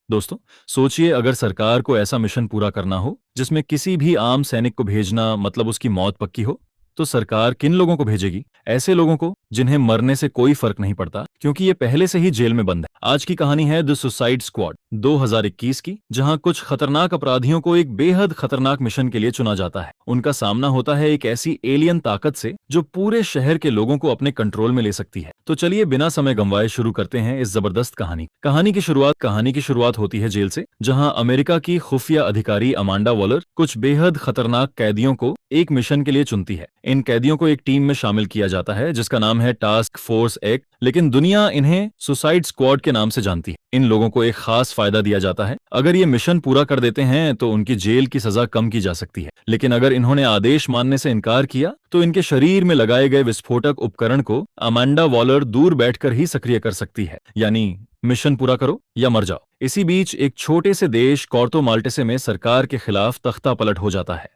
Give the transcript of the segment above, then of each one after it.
दोस्तों, सोचिए अगर सरकार को ऐसा मिशन पूरा करना हो जिसमें किसी भी आम सैनिक को भेजना मतलब उसकी मौत पक्की हो, तो सरकार किन लोगों को भेजेगी? ऐसे लोगों को जिन्हें मरने से कोई फर्क नहीं पड़ता क्योंकि ये पहले से ही जेल में बंद है। आज की कहानी है द सुसाइड स्क्वाड 2021 की, जहां कुछ खतरनाक अपराधियों को एक बेहद खतरनाक मिशन के लिए चुना जाता है। उनका सामना होता है एक ऐसी एलियन ताकत से जो पूरे शहर के लोगों को अपने कंट्रोल में ले सकती है। तो चलिए बिना समय गंवाए शुरू करते हैं इस जबरदस्त कहानी की शुरुआत होती है जेल से, जहां अमेरिका की खुफिया अधिकारी अमांडा वॉलर कुछ बेहद खतरनाक कैदियों को एक मिशन के लिए चुनती है। इन कैदियों को एक टीम में शामिल किया जाता है जिसका नाम है टास्क फोर्स एक्ट, लेकिन दुनिया इन्हें सुसाइड स्क्वाड के नाम से जानती है। इन लोगों को एक खास फायदा दिया जाता है, अगर ये मिशन पूरा कर देते हैं तो उनकी जेल की सजा कम की जा सकती है, लेकिन अगर इन्होंने आदेश मानने से इनकार किया तो इनके शरीर में लगाए गए विस्फोटक उपकरण को अमांडा वॉलर दूर बैठकर ही सक्रिय कर सकती है। यानी मिशन पूरा करो या मर जाओ। इसी बीच एक छोटे से देश कोर्तो माल्टेसे में सरकार के खिलाफ तख्ता पलट हो जाता है।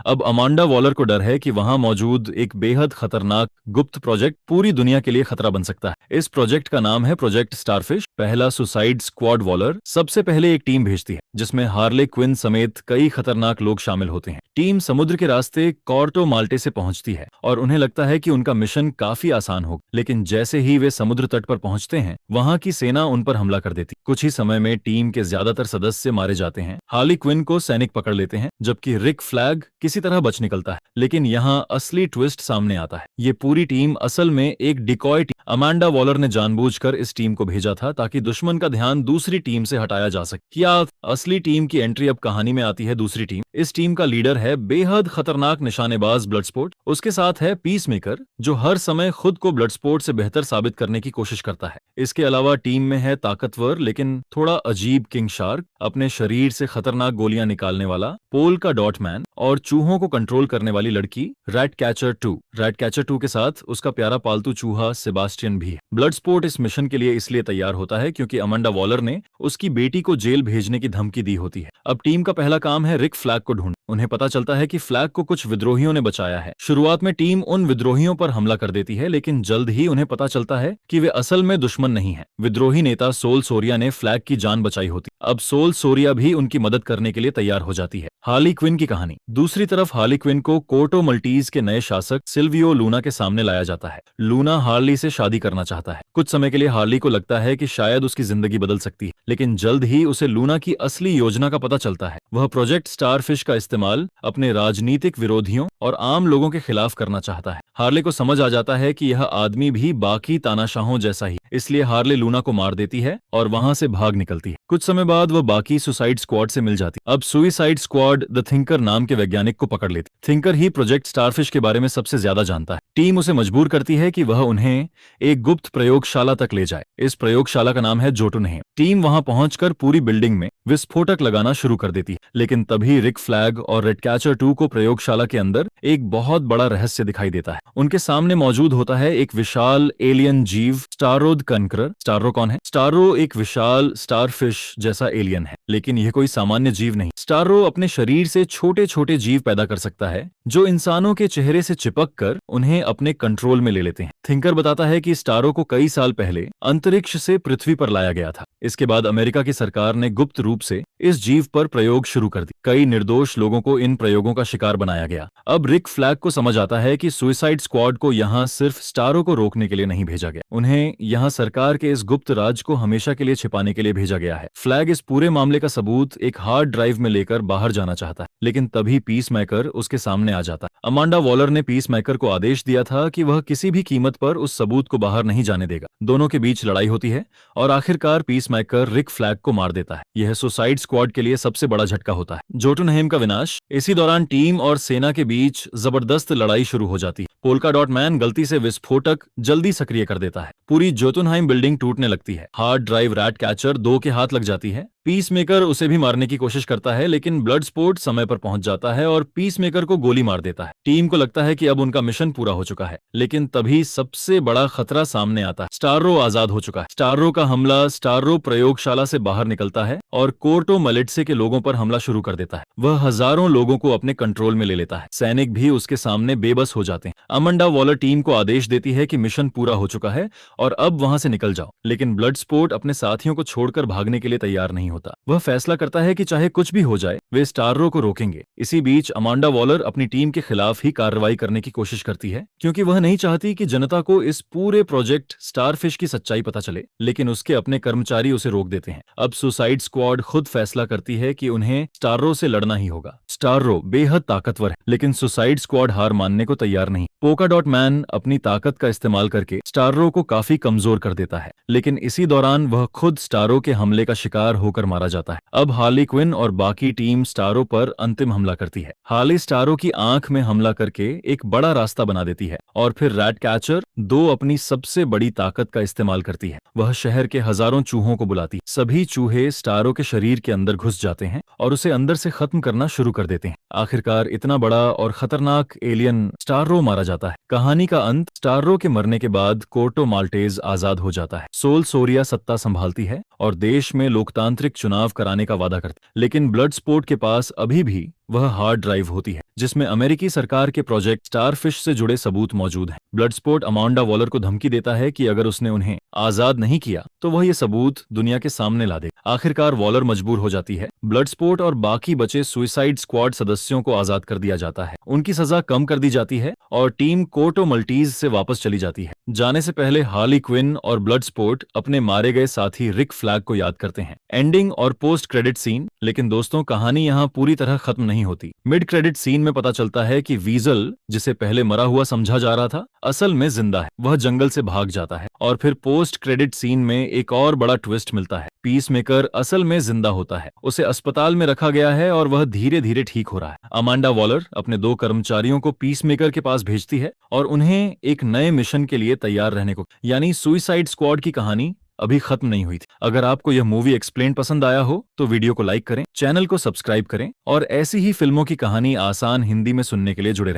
अब अमांडा वॉलर को डर है कि वहां मौजूद एक बेहद खतरनाक गुप्त प्रोजेक्ट पूरी दुनिया के लिए खतरा बन सकता है। इस प्रोजेक्ट का नाम है प्रोजेक्ट स्टारफिश। पहला सुसाइड स्क्वाड वॉलर सबसे पहले एक टीम भेजती है जिसमें हार्ले क्विन समेत कई खतरनाक लोग शामिल होते हैं। टीम समुद्र के रास्ते कोर्टो माल्टे से पहुंचती है और उन्हें लगता है कि उनका मिशन काफी आसान होगा, लेकिन जैसे ही वे समुद्र तट पर पहुंचते हैं वहां की सेना उन पर हमला कर देती। कुछ ही समय में टीम के ज्यादातर सदस्य मारे जाते हैं। हार्ले क्विन को सैनिक पकड़ लेते हैं जबकि रिक फ्लैग किसी तरह बच निकलता है। लेकिन यहाँ असली ट्विस्ट सामने आता है। ये पूरी टीम असल में एक डिकॉय टीम। अमांडा वॉलर ने जानबूझकर इस टीम को भेजा था ताकि दुश्मन का ध्यान दूसरी टीम से हटाया जा सके। या असली टीम की एंट्री अब कहानी में आती है दूसरी टीम। इस टीम का लीडर है बेहद खतरनाक निशानेबाज ब्लडस्पोर्ट। उसके साथ है पीसमेकर जो हर समय खुद को ब्लडस्पोर्ट से बेहतर साबित करने की कोशिश करता है। इसके अलावा टीम में है ताकतवर लेकिन थोड़ा अजीब किंग शार्क, अपने शरीर से खतरनाक गोलियां निकालने वाला पोल का डॉटमैन और चूहों को कंट्रोल करने वाली लड़की रैट कैचर 2। रैट कैचर 2 के साथ उसका प्यारा पालतू चूहा सेबास्टियन भी है। ब्लडस्पोर्ट इस मिशन के लिए इसलिए तैयार होता है क्योंकि अमांडा वॉलर ने उसकी बेटी को जेल भेजने की धमकी दी होती है। अब टीम का पहला काम है रिक फ्लैग को ढूंढना। उन्हें पता चलता है कि फ्लैग को कुछ विद्रोहियों ने बचाया है। शुरुआत में टीम उन विद्रोहियों पर हमला कर देती है, लेकिन जल्द ही उन्हें पता चलता है कि वे असल में दुश्मन नहीं है। विद्रोही नेता सोल सोरिया ने फ्लैग की जान बचाई होती। अब सोल सोरिया भी उनकी मदद करने के लिए तैयार हो जाती है। हार्ली क्विन की कहानी। दूसरी तरफ हार्ली क्विन को कोर्टो मल्टीज के नए शासक सिल्वियो लूना के सामने लाया जाता है। लूना हार्ली से शादी करना चाहता है। कुछ समय के लिए हार्ली को लगता है कि शायद उसकी जिंदगी बदल सकती है, लेकिन जल्द ही उसे लूना की असली योजना का पता चलता है। वह प्रोजेक्ट स्टारफिश का इस्तेमाल अपने राजनीतिक विरोधियों और आम लोगों के खिलाफ करना चाहता है। हार्ले को समझ आ जाता है कि यह आदमी भी बाकी तानाशाहों जैसा ही, इसलिए हार्ले लूना को मार देती है और वहां से भाग निकलती है। कुछ समय बाद वह बाकी सुसाइड स्क्वाड से मिल जाती। अब सुसाइड स्क्वाड द थिंकर नाम के वैज्ञानिक को पकड़ लेती। थिंकर ही प्रोजेक्ट स्टारफिश के बारे में सबसे ज्यादा जानता है। टीम उसे मजबूर करती है कि वह उन्हें एक गुप्त प्रयोगशाला तक ले जाए। इस प्रयोगशाला का नाम है जोटुनहेम। टीम वहां पहुंचकर पूरी बिल्डिंग में विस्फोटक लगाना शुरू कर देती है, लेकिन तभी रिक फ्लैग और रेड कैचर 2 को प्रयोगशाला के अंदर एक बहुत बड़ा रहस्य दिखाई देता है। उनके सामने मौजूद होता है एक विशाल एलियन जीव स्टारो द कनकरर। स्टारो कौन है? स्टारो एक विशाल स्टारफिश जैसा एलियन है, लेकिन यह कोई सामान्य जीव नहीं। स्टारो अपने शरीर से छोटे छोटे जीव पैदा कर सकता है जो इंसानों के चेहरे से चिपक कर उन्हें अपने कंट्रोल में ले लेते हैं। थिंकर बताता है कि स्टारो को कई साल पहले अंतरिक्ष से पृथ्वी पर लाया गया था। इसके बाद अमेरिका की सरकार ने गुप्त रूप से इस जीव पर प्रयोग शुरू कर दी। कई निर्दोष लोगों को इन प्रयोगों का शिकार बनाया गया। अब रिक फ्लैग को समझ आता है कि सुसाइड स्क्वाड को यहाँ सिर्फ स्टारो को रोकने के लिए नहीं भेजा गया, उन्हें यहाँ सरकार के इस गुप्त राज को हमेशा के लिए छिपाने के लिए भेजा गया है। फ्लैग इस पूरे मामले का सबूत एक हार्ड ड्राइव में लेकर बाहर जाना चाहता है, लेकिन तभी पीसमेकर उसके सामने आ जाता है। अमांडा वॉलर ने पीसमेकर को आदेश दिया था कि वह किसी भी कीमत पर उस सबूत को बाहर नहीं जाने देगा। दोनों के बीच लड़ाई होती है और आखिरकार पीसमेकर रिक फ्लैग को मार देता है। यह सुसाइड स्क्वाड के लिए सबसे बड़ा झटका होता है। जोटुनहेम का विनाश। इसी दौरान टीम और सेना के बीच जबरदस्त लड़ाई शुरू हो जाती है। पोल्का डॉट मैन गलती से विस्फोटक जल्दी सक्रिय कर देता है। पूरी जोटुनहेम बिल्डिंग टूटने लगती है। हार्ड ड्राइव रैट कैचर 2 के हाथ लग जाती है। पीसमेकर उसे भी मारने की कोशिश करता है, लेकिन ब्लडस्पोर्ट समय पर पहुंच जाता है और पीसमेकर को गोली मार देता है। टीम को लगता है कि अब उनका मिशन पूरा हो चुका है, लेकिन तभी सबसे बड़ा खतरा सामने आता है। स्टारो आजाद हो चुका है। स्टारो का हमला। स्टारो प्रयोगशाला से बाहर निकलता है और कोर्टो मलेट्से के लोगों पर हमला शुरू कर देता है। वह हजारों लोगों को अपने कंट्रोल में ले लेता है। सैनिक भी उसके सामने बेबस हो जाते हैं। अमांडा वॉलर टीम को आदेश देती है कि मिशन पूरा हो चुका है और अब वहां से निकल जाओ, लेकिन ब्लडस्पोर्ट अपने साथियों को छोड़कर भागने के लिए तैयार नहीं होता। होता। वह फैसला करता है कि चाहे कुछ भी हो जाए वे स्टाररो को रोकेंगे। इसी बीच अमांडा वॉलर अपनी टीम के खिलाफ ही कार्रवाई करने की कोशिश करती है, क्योंकि वह नहीं चाहती कि जनता को इस पूरे प्रोजेक्ट स्टारफिश की सच्चाई पता चले। लेकिन उसके अपने कर्मचारी उसे रोक देते हैं। अब सुसाइड स्क्वाड खुद फैसला करती है कि उन्हें स्टाररो से लड़ना ही होगा। स्टाररो बेहद ताकतवर है, लेकिन सुसाइड स्क्वाड हार मानने को तैयार नहीं। पोका डॉट मैन अपनी ताकत का इस्तेमाल करके स्टाररो को काफी कमजोर कर देता है, लेकिन इसी दौरान वह खुद स्टाररो के हमले का शिकार होकर मारा जाता है। अब हार्ली क्विन और बाकी टीम स्टाररो पर अंतिम हमला करती है। हार्ली स्टाररो की आंख में हमला करके एक बड़ा रास्ता बना देती है और फिर रैट कैचर 2 अपनी सबसे बड़ी ताकत का इस्तेमाल करती है। वह शहर के हजारों चूहों को बुलाती। सभी चूहे स्टाररो के शरीर के अंदर घुस जाते हैं और उसे अंदर से खत्म करना शुरू कर देते हैं। आखिरकार इतना बड़ा और खतरनाक एलियन स्टाररो मारा जाता है। कहानी का अंत स्टाररो के मरने के बाद कोर्टो माल्टेज आजाद हो जाता है। सोल सोरिया सत्ता संभालती है और देश में लोकतांत्रिक चुनाव कराने का वादा करती है, लेकिन ब्लडस्पोर्ट के पास अभी भी वह हार्ड ड्राइव होती है जिसमें अमेरिकी सरकार के प्रोजेक्ट स्टारफिश से जुड़े सबूत मौजूद हैं। ब्लडस्पोर्ट अमांडा वॉलर को धमकी देता है कि अगर उसने उन्हें आजाद नहीं किया तो वह ये सबूत दुनिया के सामने ला दे। आखिरकार वॉलर मजबूर हो जाती है। ब्लडस्पोर्ट और बाकी बचे सुसाइड स्क्वाड सदस्यों को आजाद कर दिया जाता है। उनकी सजा कम कर दी जाती है और टीम कोर्टो मल्टीज से वापस चली जाती है। जाने से पहले हार्ली क्विन और ब्लडस्पोर्ट अपने मारे गए साथी रिक फ्लैग को याद करते हैं। एंडिंग और पोस्ट क्रेडिट सीन। लेकिन दोस्तों, कहानी यहाँ पूरी तरह खत्म नहीं होती। मिड क्रेडिट सीन में पता चलता है कि वीजल, जिसे पहले मरा हुआ समझा जा रहा था, असल में जिंदा है। वह जंगल से भाग जाता है और फिर पोस्ट क्रेडिट सीन में एक और बड़ा ट्विस्ट मिलता है। पीसमेकर असल में जिंदा होता है। उसे अस्पताल में रखा गया है और वह धीरे धीरे ठीक हो रहा है। अमांडा वॉलर अपने 2 कर्मचारियों को पीसमेकर के पास भेजती है और उन्हें एक नए मिशन के लिए तैयार रहने को, यानी सुसाइड स्क्वाड की कहानी अभी खत्म नहीं हुई थी। अगर आपको यह मूवी एक्सप्लेन पसंद आया हो तो वीडियो को लाइक करें, चैनल को सब्सक्राइब करें और ऐसी ही फिल्मों की कहानी आसान हिंदी में सुनने के लिए जुड़े रहें।